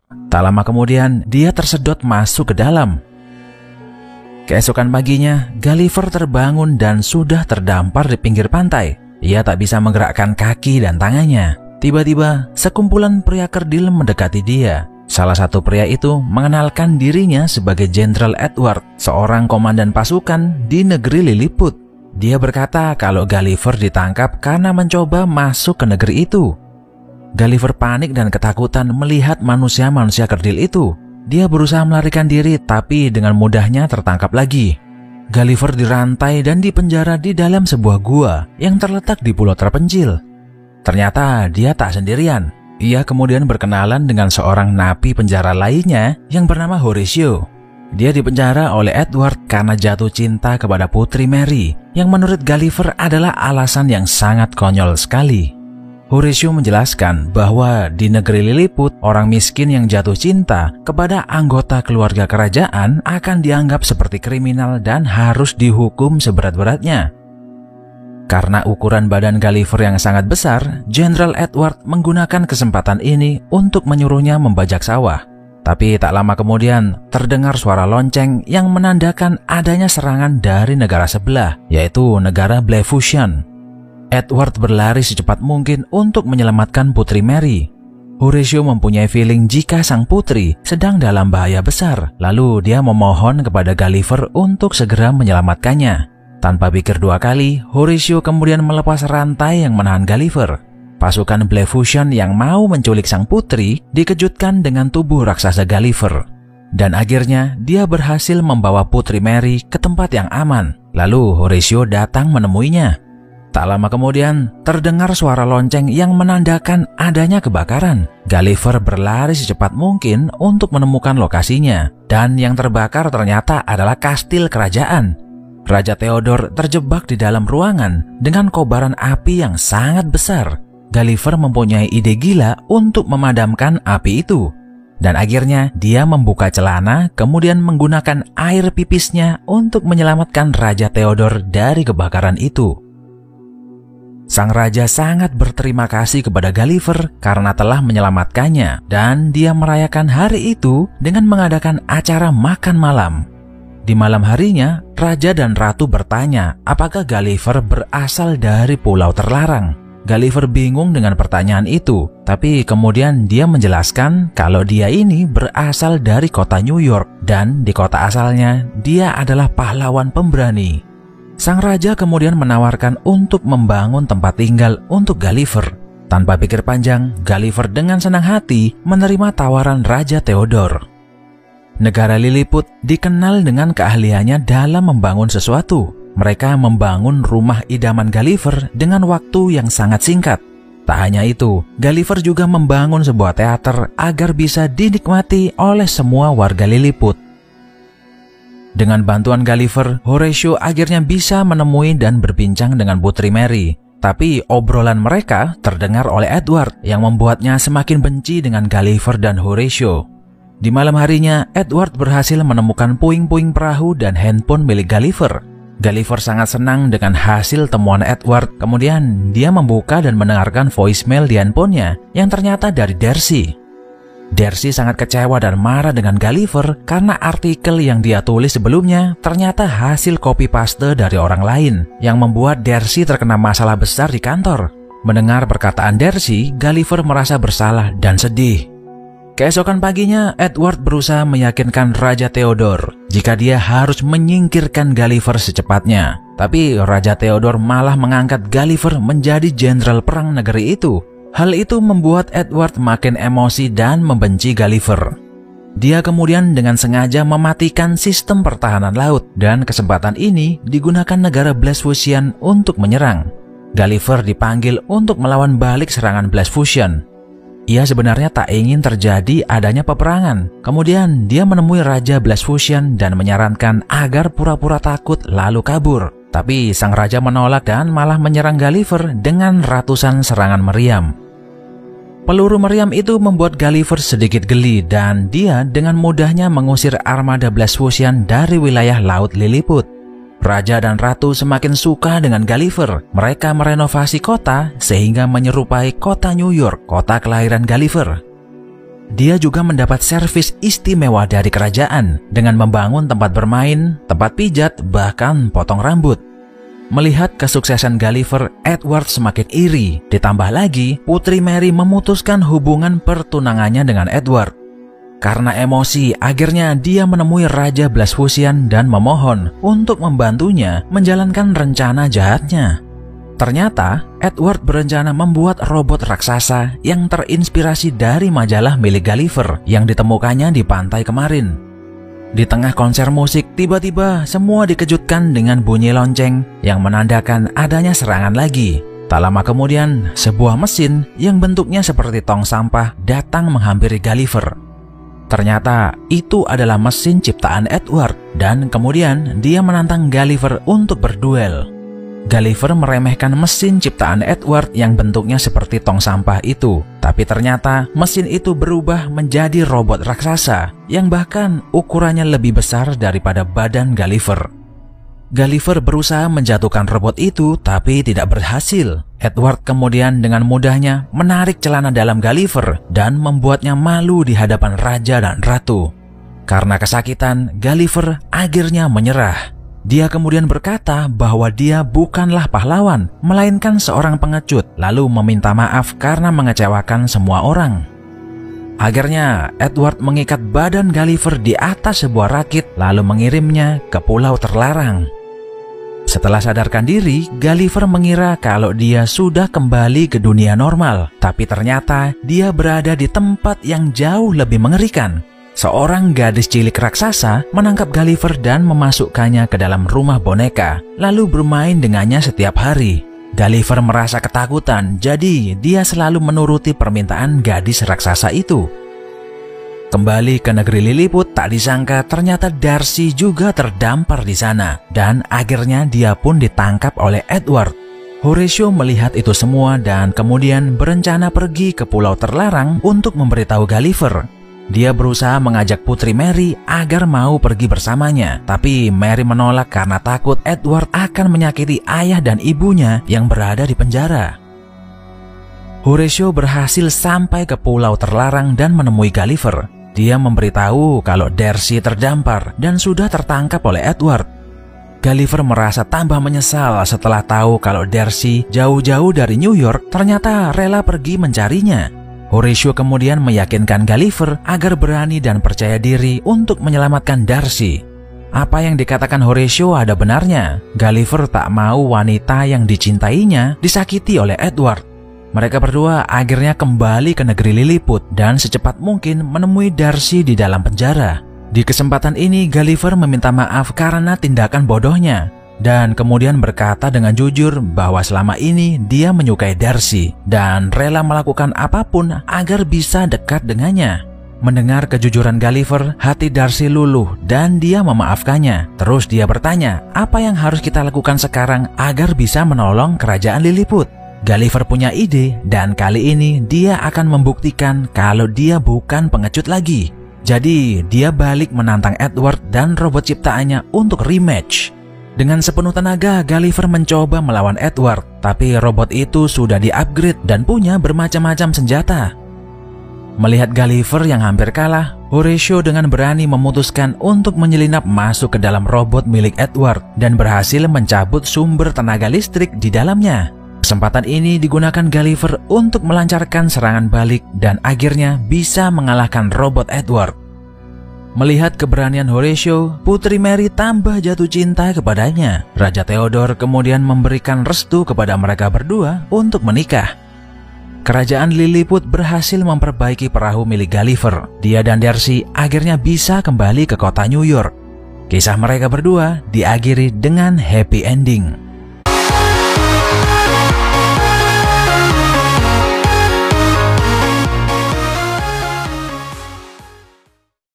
Tak lama kemudian, dia tersedot masuk ke dalam. Keesokan paginya, Gulliver terbangun dan sudah terdampar di pinggir pantai. Ia tak bisa menggerakkan kaki dan tangannya. Tiba-tiba, sekumpulan pria kerdil mendekati dia. Salah satu pria itu mengenalkan dirinya sebagai Jenderal Edward, seorang komandan pasukan di negeri Lilliput. Dia berkata kalau Gulliver ditangkap karena mencoba masuk ke negeri itu. Gulliver panik dan ketakutan melihat manusia-manusia kerdil itu. Dia berusaha melarikan diri tapi dengan mudahnya tertangkap lagi. Gulliver dirantai dan dipenjara di dalam sebuah gua yang terletak di pulau terpencil. Ternyata dia tak sendirian. Ia kemudian berkenalan dengan seorang napi penjara lainnya yang bernama Horatio. Dia dipenjara oleh Edward karena jatuh cinta kepada Putri Mary, yang menurut Gulliver adalah alasan yang sangat konyol sekali. Horatio menjelaskan bahwa di negeri Lilliput, orang miskin yang jatuh cinta kepada anggota keluarga kerajaan akan dianggap seperti kriminal dan harus dihukum seberat-beratnya. Karena ukuran badan Gulliver yang sangat besar, Jenderal Edward menggunakan kesempatan ini untuk menyuruhnya membajak sawah. Tapi tak lama kemudian, terdengar suara lonceng yang menandakan adanya serangan dari negara sebelah, yaitu negara Blefushian. Edward berlari secepat mungkin untuk menyelamatkan Putri Mary. Horatio mempunyai feeling jika sang putri sedang dalam bahaya besar, lalu dia memohon kepada Gulliver untuk segera menyelamatkannya. Tanpa pikir dua kali, Horatio kemudian melepas rantai yang menahan Gulliver. Pasukan Blefushian yang mau menculik sang putri dikejutkan dengan tubuh raksasa Gulliver. Dan akhirnya dia berhasil membawa Putri Mary ke tempat yang aman. Lalu Horatio datang menemuinya. Tak lama kemudian, terdengar suara lonceng yang menandakan adanya kebakaran. Gulliver berlari secepat mungkin untuk menemukan lokasinya. Dan yang terbakar ternyata adalah kastil kerajaan. Raja Theodore terjebak di dalam ruangan dengan kobaran api yang sangat besar. Gulliver mempunyai ide gila untuk memadamkan api itu. Dan akhirnya dia membuka celana kemudian menggunakan air pipisnya untuk menyelamatkan Raja Theodore dari kebakaran itu. Sang raja sangat berterima kasih kepada Gulliver karena telah menyelamatkannya dan dia merayakan hari itu dengan mengadakan acara makan malam. Di malam harinya, raja dan ratu bertanya apakah Gulliver berasal dari pulau terlarang. Gulliver bingung dengan pertanyaan itu, tapi kemudian dia menjelaskan kalau dia ini berasal dari kota New York dan di kota asalnya dia adalah pahlawan pemberani. Sang raja kemudian menawarkan untuk membangun tempat tinggal untuk Gulliver. Tanpa pikir panjang, Gulliver dengan senang hati menerima tawaran Raja Theodore. Negara Lilliput dikenal dengan keahliannya dalam membangun sesuatu. Mereka membangun rumah idaman Gulliver dengan waktu yang sangat singkat. Tak hanya itu, Gulliver juga membangun sebuah teater agar bisa dinikmati oleh semua warga Lilliput. Dengan bantuan Gulliver, Horatio akhirnya bisa menemui dan berbincang dengan Putri Mary. Tapi obrolan mereka terdengar oleh Edward yang membuatnya semakin benci dengan Gulliver dan Horatio. Di malam harinya, Edward berhasil menemukan puing-puing perahu dan handphone milik Gulliver. Gulliver sangat senang dengan hasil temuan Edward. Kemudian dia membuka dan mendengarkan voicemail di handphonenya yang ternyata dari Darcy. Darcy sangat kecewa dan marah dengan Gulliver karena artikel yang dia tulis sebelumnya ternyata hasil copy paste dari orang lain yang membuat Darcy terkena masalah besar di kantor. Mendengar perkataan Darcy, Gulliver merasa bersalah dan sedih. Keesokan paginya, Edward berusaha meyakinkan Raja Theodore jika dia harus menyingkirkan Gulliver secepatnya. Tapi Raja Theodore malah mengangkat Gulliver menjadi jenderal perang negeri itu. Hal itu membuat Edward makin emosi dan membenci Gulliver. Dia kemudian dengan sengaja mematikan sistem pertahanan laut dan kesempatan ini digunakan negara Blefushian untuk menyerang. Gulliver dipanggil untuk melawan balik serangan Blefushian. Ia sebenarnya tak ingin terjadi adanya peperangan. Kemudian dia menemui Raja Blefushian dan menyarankan agar pura-pura takut lalu kabur. Tapi sang raja menolak dan malah menyerang Gulliver dengan ratusan serangan meriam. Peluru meriam itu membuat Gulliver sedikit geli dan dia dengan mudahnya mengusir armada Blefushian dari wilayah Laut Lilliput. Raja dan ratu semakin suka dengan Gulliver. Mereka merenovasi kota sehingga menyerupai kota New York, kota kelahiran Gulliver. dia juga mendapat servis istimewa dari kerajaan dengan membangun tempat bermain, tempat pijat, bahkan potong rambut. Melihat kesuksesan Gulliver, Edward semakin iri. Ditambah lagi, Putri Mary memutuskan hubungan pertunangannya dengan Edward. Karena emosi, akhirnya dia menemui Raja Blefuscian dan memohon untuk membantunya menjalankan rencana jahatnya. Ternyata, Edward berencana membuat robot raksasa yang terinspirasi dari majalah milik Gulliver yang ditemukannya di pantai kemarin. Di tengah konser musik, tiba-tiba semua dikejutkan dengan bunyi lonceng yang menandakan adanya serangan lagi. Tak lama kemudian, sebuah mesin yang bentuknya seperti tong sampah datang menghampiri Gulliver. Ternyata itu adalah mesin ciptaan Edward dan kemudian dia menantang Gulliver untuk berduel. Gulliver meremehkan mesin ciptaan Edward yang bentuknya seperti tong sampah itu. Tapi ternyata mesin itu berubah menjadi robot raksasa yang bahkan ukurannya lebih besar daripada badan Gulliver. Gulliver berusaha menjatuhkan robot itu tapi tidak berhasil. Edward kemudian dengan mudahnya menarik celana dalam Gulliver dan membuatnya malu di hadapan raja dan ratu. Karena kesakitan, Gulliver akhirnya menyerah. Dia kemudian berkata bahwa dia bukanlah pahlawan, melainkan seorang pengecut, lalu meminta maaf karena mengecewakan semua orang. Akhirnya, Edward mengikat badan Gulliver di atas sebuah rakit, lalu mengirimnya ke Pulau Terlarang. Setelah sadarkan diri, Gulliver mengira kalau dia sudah kembali ke dunia normal, tapi ternyata dia berada di tempat yang jauh lebih mengerikan. Seorang gadis cilik raksasa menangkap Gulliver dan memasukkannya ke dalam rumah boneka, lalu bermain dengannya setiap hari. Gulliver merasa ketakutan, jadi dia selalu menuruti permintaan gadis raksasa itu. Kembali ke negeri Lilliput, tak disangka ternyata Darcy juga terdampar di sana, dan akhirnya dia pun ditangkap oleh Edward. Horatio melihat itu semua dan kemudian berencana pergi ke Pulau Terlarang untuk memberitahu Gulliver. Dia berusaha mengajak Putri Mary agar mau pergi bersamanya, tapi Mary menolak karena takut Edward akan menyakiti ayah dan ibunya yang berada di penjara. Horatio berhasil sampai ke Pulau Terlarang dan menemui Gulliver. Dia memberitahu kalau Darcy terdampar dan sudah tertangkap oleh Edward. Gulliver merasa tambah menyesal setelah tahu kalau Darcy jauh-jauh dari New York ternyata rela pergi mencarinya. Horatio kemudian meyakinkan Gulliver agar berani dan percaya diri untuk menyelamatkan Darcy. Apa yang dikatakan Horatio ada benarnya. Gulliver tak mau wanita yang dicintainya disakiti oleh Edward. Mereka berdua akhirnya kembali ke negeri Lilliput dan secepat mungkin menemui Darcy di dalam penjara. Di kesempatan ini Gulliver meminta maaf karena tindakan bodohnya. Dan kemudian berkata dengan jujur bahwa selama ini dia menyukai Darcy dan rela melakukan apapun agar bisa dekat dengannya. Mendengar kejujuran Gulliver, hati Darcy luluh dan dia memaafkannya. Terus dia bertanya, apa yang harus kita lakukan sekarang agar bisa menolong kerajaan Lilliput? Gulliver punya ide dan kali ini dia akan membuktikan kalau dia bukan pengecut lagi. Jadi dia balik menantang Edward dan robot ciptaannya untuk rematch. Dengan sepenuh tenaga, Gulliver mencoba melawan Edward, tapi robot itu sudah di-upgrade dan punya bermacam-macam senjata. Melihat Gulliver yang hampir kalah, Horatio dengan berani memutuskan untuk menyelinap masuk ke dalam robot milik Edward dan berhasil mencabut sumber tenaga listrik di dalamnya. Kesempatan ini digunakan Gulliver untuk melancarkan serangan balik dan akhirnya bisa mengalahkan robot Edward. Melihat keberanian Horatio, Putri Mary tambah jatuh cinta kepadanya. Raja Theodore kemudian memberikan restu kepada mereka berdua untuk menikah. Kerajaan Lilliput berhasil memperbaiki perahu milik Gulliver. Dia dan Darcy akhirnya bisa kembali ke kota New York. Kisah mereka berdua diakhiri dengan happy ending.